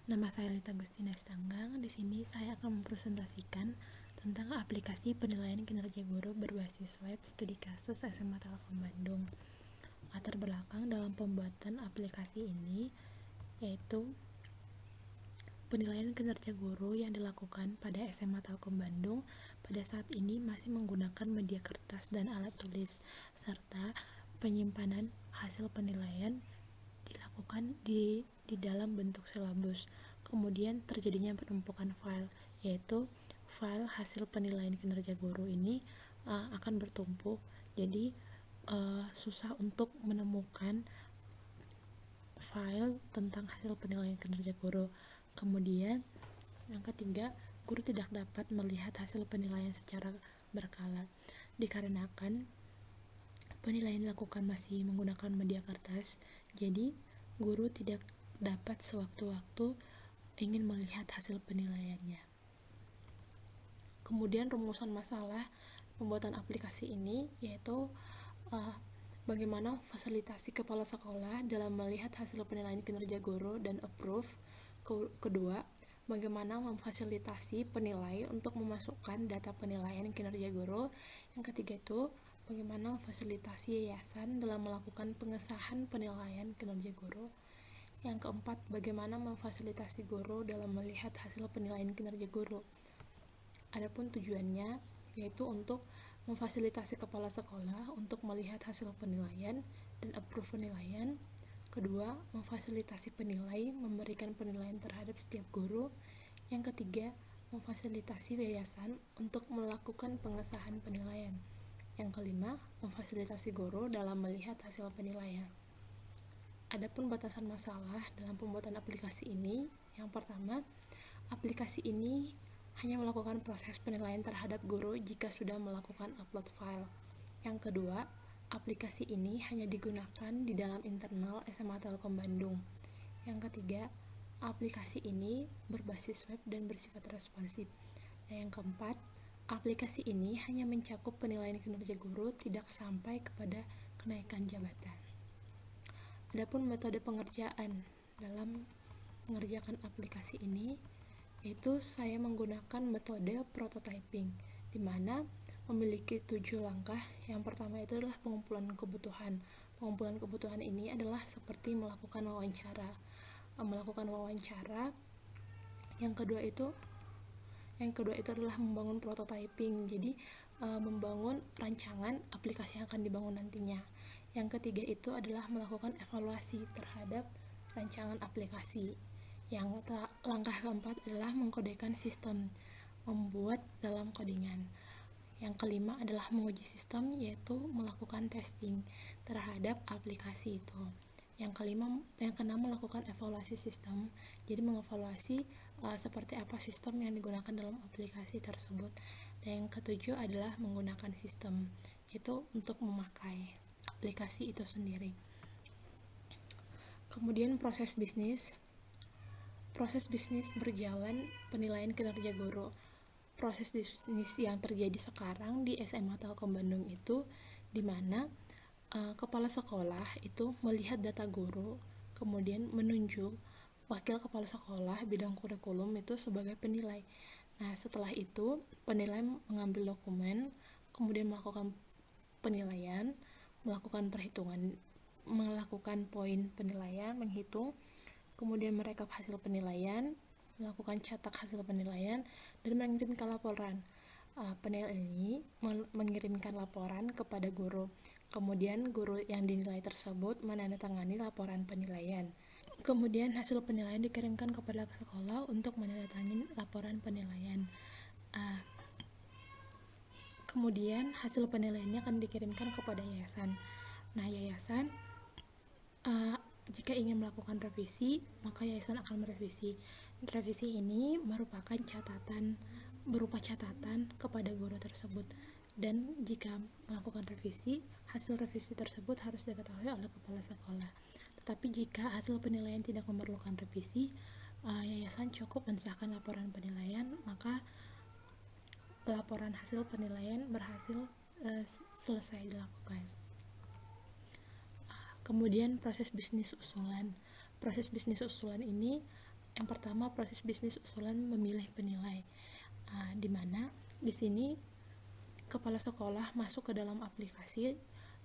Nama saya Lita Gustina Stanggang. Di sini saya akan mempresentasikan tentang aplikasi penilaian kinerja guru berbasis web studi kasus SMA Telkom Bandung. Latar belakang dalam pembuatan aplikasi ini yaitu penilaian kinerja guru yang dilakukan pada SMA Telkom Bandung pada saat ini masih menggunakan media kertas dan alat tulis, serta penyimpanan hasil penilaian dilakukan di dalam bentuk silabus. Kemudian terjadinya penumpukan file, yaitu file hasil penilaian kinerja guru ini akan bertumpuk, jadi susah untuk menemukan file tentang hasil penilaian kinerja guru. Kemudian yang ketiga, guru tidak dapat melihat hasil penilaian secara berkala dikarenakan penilaian dilakukan masih menggunakan media kertas. Jadi guru tidak dapat sewaktu-waktu ingin melihat hasil penilaiannya. Kemudian rumusan masalah pembuatan aplikasi ini yaitu bagaimana fasilitasi kepala sekolah dalam melihat hasil penilaian kinerja guru dan approve. Kedua, bagaimana memfasilitasi penilai untuk memasukkan data penilaian kinerja guru. Yang ketiga itu bagaimana memfasilitasi yayasan dalam melakukan pengesahan penilaian kinerja guru. Yang keempat, bagaimana memfasilitasi guru dalam melihat hasil penilaian kinerja guru. Adapun tujuannya yaitu untuk memfasilitasi kepala sekolah untuk melihat hasil penilaian dan approve penilaian. Kedua, memfasilitasi penilai memberikan penilaian terhadap setiap guru. Yang ketiga, memfasilitasi yayasan untuk melakukan pengesahan penilaian. Yang kelima, memfasilitasi guru dalam melihat hasil penilaian. Adapun batasan masalah dalam pembuatan aplikasi ini, yang pertama, aplikasi ini hanya melakukan proses penilaian terhadap guru jika sudah melakukan upload file. Yang kedua, aplikasi ini hanya digunakan di dalam internal SMA Telkom Bandung. Yang ketiga, aplikasi ini berbasis web dan bersifat responsif. Dan yang keempat, aplikasi ini hanya mencakup penilaian kinerja guru, tidak sampai kepada kenaikan jabatan. Adapun metode pengerjaan dalam mengerjakan aplikasi ini yaitu saya menggunakan metode prototyping, di mana memiliki 7 langkah. Yang pertama itu adalah pengumpulan kebutuhan. Pengumpulan kebutuhan ini adalah seperti melakukan wawancara. Yang kedua itu adalah membangun prototyping. Jadi membangun rancangan aplikasi yang akan dibangun nantinya. Yang ketiga itu adalah melakukan evaluasi terhadap rancangan aplikasi. Yang langkah keempat adalah mengkodekan sistem, membuat dalam codingan. Yang kelima adalah menguji sistem, yaitu melakukan testing terhadap aplikasi itu. Yang keenam melakukan evaluasi sistem, jadi mengevaluasi seperti apa sistem yang digunakan dalam aplikasi tersebut. Dan yang ketujuh adalah menggunakan sistem itu untuk memakai aplikasi itu sendiri. Kemudian proses bisnis berjalan penilaian kinerja guru. Proses bisnis yang terjadi sekarang di SMA Telkom Bandung itu di mana kepala sekolah itu melihat data guru, kemudian menunjuk wakil kepala sekolah bidang kurikulum itu sebagai penilai. Nah, setelah itu penilai mengambil dokumen, kemudian melakukan penilaian, melakukan perhitungan, melakukan poin penilaian, menghitung, kemudian merekap hasil penilaian, melakukan cetak hasil penilaian, dan mengirimkan laporan. Penilai ini mengirimkan laporan kepada guru. Kemudian guru yang dinilai tersebut menandatangani laporan penilaian. Kemudian hasil penilaian dikirimkan kepada sekolah untuk menandatangani laporan penilaian. Kemudian hasil penilaiannya akan dikirimkan kepada yayasan. Nah, yayasan jika ingin melakukan revisi, maka yayasan akan merevisi. Revisi ini merupakan berupa catatan kepada guru tersebut. Dan jika melakukan revisi, hasil revisi tersebut harus diketahui oleh kepala sekolah. Tetapi jika hasil penilaian tidak memerlukan revisi, yayasan cukup mensahkan laporan penilaian, maka laporan hasil penilaian berhasil selesai dilakukan. Kemudian proses bisnis usulan ini Yang pertama, proses bisnis usulan memilih penilai, di mana di sini kepala sekolah masuk ke dalam aplikasi,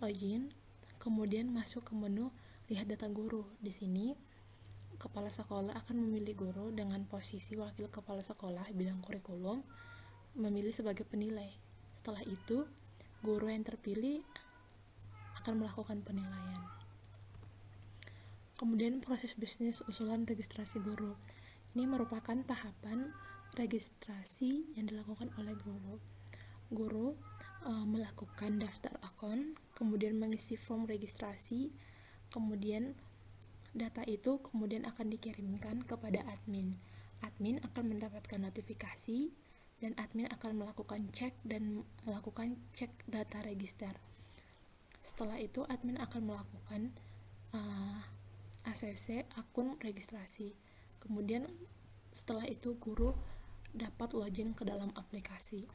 login, kemudian masuk ke menu lihat data guru. Di sini kepala sekolah akan memilih guru dengan posisi wakil kepala sekolah bidang kurikulum, memilih sebagai penilai. Setelah itu, guru yang terpilih akan melakukan penilaian. Kemudian proses bisnis usulan registrasi guru. Ini merupakan tahapan registrasi yang dilakukan oleh guru. Guru melakukan daftar akun, kemudian mengisi form registrasi, kemudian data itu kemudian akan dikirimkan kepada admin. Admin akan mendapatkan notifikasi dan admin akan melakukan cek dan melakukan cek data register. Setelah itu admin akan melakukan ACC akun registrasi. Kemudian setelah itu guru dapat login ke dalam aplikasi.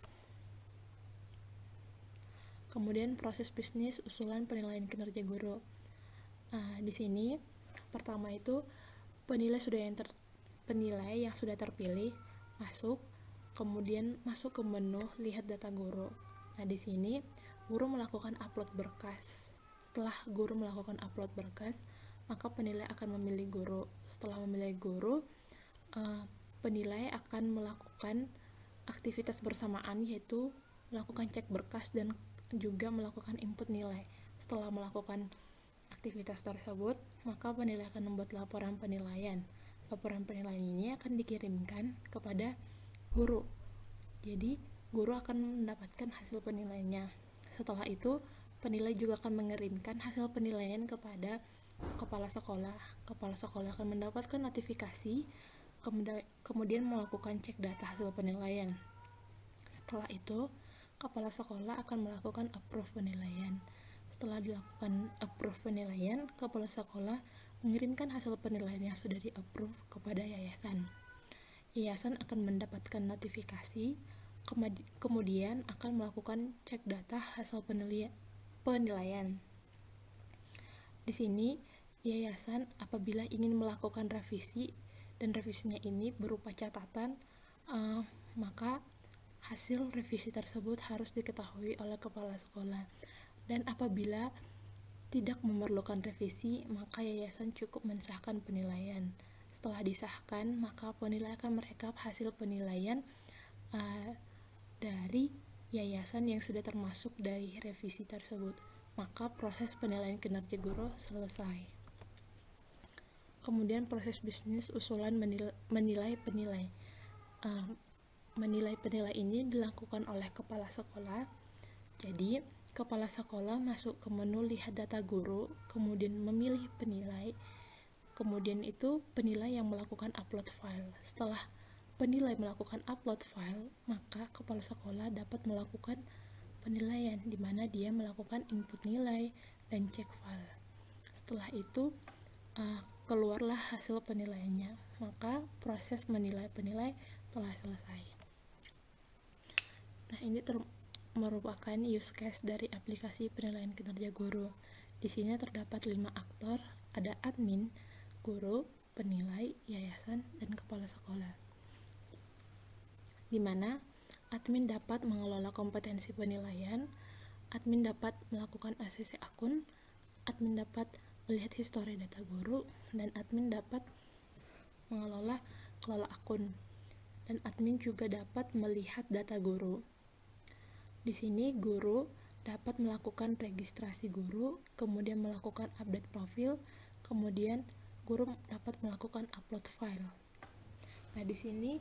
Kemudian proses bisnis usulan penilaian kinerja guru. Di sini pertama itu penilai yang sudah terpilih masuk, kemudian masuk ke menu lihat data guru. Nah, di sini guru melakukan upload berkas. Setelah guru melakukan upload berkas, maka penilai akan memilih guru. Setelah memilih guru, penilai akan melakukan aktivitas bersamaan, yaitu melakukan cek berkas dan juga melakukan input nilai. Setelah melakukan aktivitas tersebut, maka penilai akan membuat laporan penilaian. Laporan penilaian ini akan dikirimkan kepada guru. Jadi, guru akan mendapatkan hasil penilaiannya. Setelah itu, penilai juga akan mengirimkan hasil penilaian kepada kepala sekolah. Kepala sekolah akan mendapatkan notifikasi, kemudian melakukan cek data hasil penilaian. Setelah itu, kepala sekolah akan melakukan approve penilaian. Setelah dilakukan approve penilaian, kepala sekolah mengirimkan hasil penilaian yang sudah di-approve kepada yayasan. Yayasan akan mendapatkan notifikasi, kemudian akan melakukan cek data hasil penilaian. Di sini, yayasan apabila ingin melakukan revisi dan revisinya ini berupa catatan, maka hasil revisi tersebut harus diketahui oleh kepala sekolah. Dan apabila tidak memerlukan revisi, maka yayasan cukup mensahkan penilaian. Setelah disahkan, maka penilai akan merekap hasil penilaian dari yayasan yang sudah termasuk dari revisi tersebut. Maka proses penilaian kinerja guru selesai. Kemudian proses bisnis usulan menilai penilai. Menilai penilai ini dilakukan oleh kepala sekolah. Jadi, kepala sekolah masuk ke menu lihat data guru, kemudian memilih penilai, kemudian itu penilai yang melakukan upload file. Setelah penilai melakukan upload file, maka kepala sekolah dapat melakukan penilaian, di mana dia melakukan input nilai dan cek file. Setelah itu, keluarlah hasil penilaiannya, maka proses menilai penilai telah selesai. Nah, ini merupakan use case dari aplikasi penilaian kinerja guru. Di sini terdapat 5 aktor, ada admin, guru, penilai, yayasan, dan kepala sekolah. Di mana admin dapat mengelola kompetensi penilaian, admin dapat melakukan ACC akun, admin dapat melihat histori data guru, dan admin dapat mengelola kelola akun. Dan admin juga dapat melihat data guru. Di sini guru dapat melakukan registrasi guru, kemudian melakukan update profil, kemudian guru dapat melakukan upload file. Nah, di sini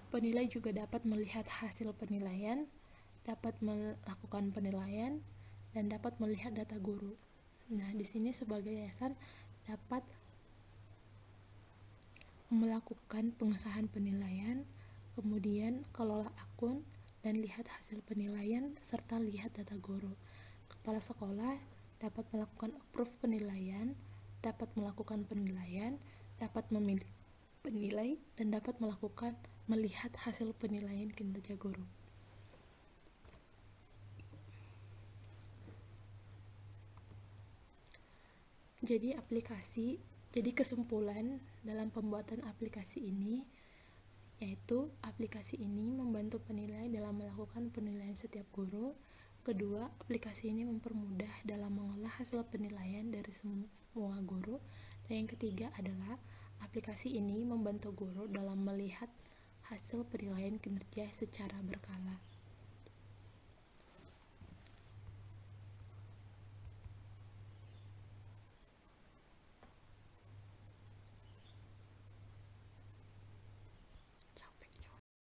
penilai juga dapat melihat hasil penilaian, dapat melakukan penilaian, dan dapat melihat data guru. Nah, di sini sebagai yayasan dapat melakukan pengesahan penilaian, kemudian kelola akun, dan lihat hasil penilaian, serta lihat data guru. Kepala sekolah dapat melakukan approve penilaian, dapat melakukan penilaian, dapat memilih penilai, dan dapat melihat hasil penilaian kinerja guru. Jadi aplikasi Jadi kesimpulan dalam pembuatan aplikasi ini yaitu aplikasi ini membantu penilai dalam melakukan penilaian setiap guru. Kedua, aplikasi ini mempermudah dalam mengolah hasil penilaian dari semua guru. Dan yang ketiga adalah aplikasi ini membantu guru dalam melihat hasil penilaian kinerja secara berkala.